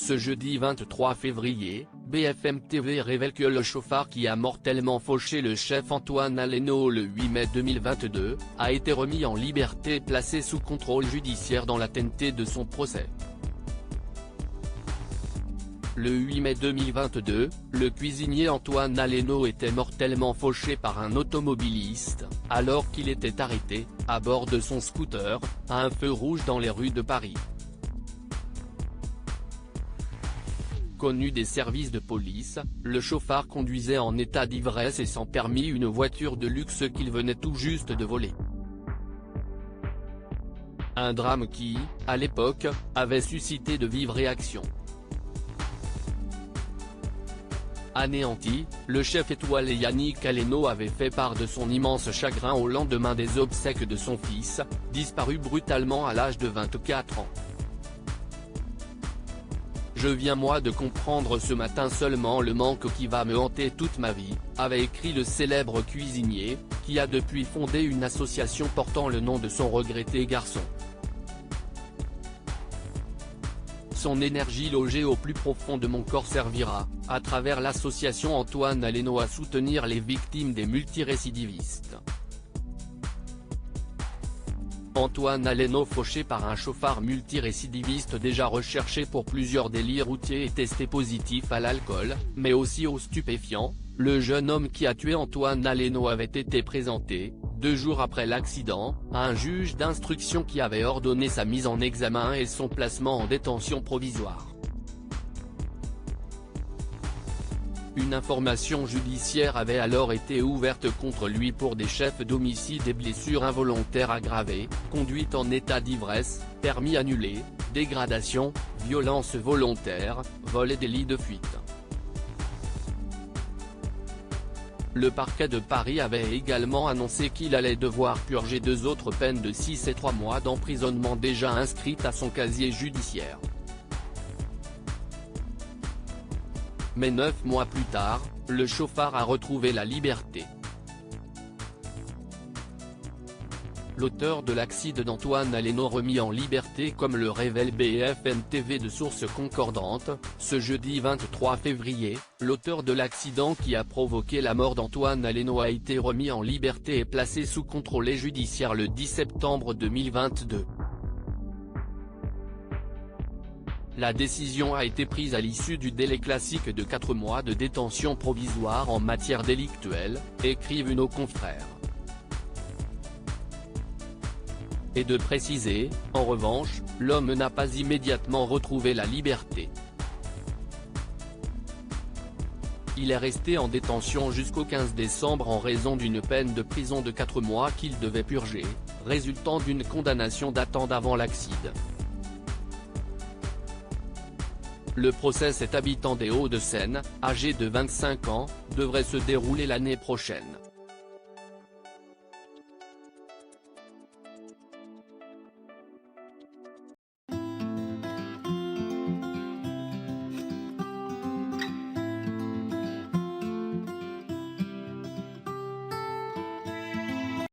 Ce jeudi 23 février, BFM TV révèle que le chauffard qui a mortellement fauché le chef Antoine Aleno le 8 mai 2022, a été remis en liberté et placé sous contrôle judiciaire dans l'attente de son procès. Le 8 mai 2022, le cuisinier Antoine Aleno était mortellement fauché par un automobiliste, alors qu'il était arrêté, à bord de son scooter, à un feu rouge dans les rues de Paris. Connu des services de police, le chauffard conduisait en état d'ivresse et sans permis une voiture de luxe qu'il venait tout juste de voler. Un drame qui, à l'époque, avait suscité de vives réactions. Anéanti, le chef étoilé Yannick Aleno avait fait part de son immense chagrin au lendemain des obsèques de son fils, disparu brutalement à l'âge de 24 ans. Je viens moi de comprendre ce matin seulement le manque qui va me hanter toute ma vie, avait écrit le célèbre cuisinier, qui a depuis fondé une association portant le nom de son regretté garçon. Son énergie logée au plus profond de mon corps servira, à travers l'association Antoine Aleno, à soutenir les victimes des multirécidivistes. Antoine Aleno, fauché par un chauffard multirécidiviste déjà recherché pour plusieurs délits routiers et testé positif à l'alcool, mais aussi aux stupéfiants, le jeune homme qui a tué Antoine Aleno avait été présenté, 2 jours après l'accident, à un juge d'instruction qui avait ordonné sa mise en examen et son placement en détention provisoire. Une information judiciaire avait alors été ouverte contre lui pour des chefs d'homicide et blessures involontaires aggravées, conduite en état d'ivresse, permis annulé, dégradation, violence volontaire, vol et délit de fuite. Le parquet de Paris avait également annoncé qu'il allait devoir purger 2 autres peines de 6 et 3 mois d'emprisonnement déjà inscrites à son casier judiciaire. Mais 9 mois plus tard, le chauffard a retrouvé la liberté. L'auteur de l'accident d'Antoine Aleno remis en liberté, comme le révèle BFM TV de sources concordantes, ce jeudi 23 février, l'auteur de l'accident qui a provoqué la mort d'Antoine Aleno a été remis en liberté et placé sous contrôle judiciaire le 10 septembre 2022. La décision a été prise à l'issue du délai classique de 4 mois de détention provisoire en matière délictuelle, écrivent nos confrères. Et de préciser, en revanche, l'homme n'a pas immédiatement retrouvé la liberté. Il est resté en détention jusqu'au 15 décembre en raison d'une peine de prison de 4 mois qu'il devait purger, résultant d'une condamnation datant d'avant l'accident. Le procès, cet habitant des Hauts-de-Seine, âgé de 25 ans, devrait se dérouler l'année prochaine.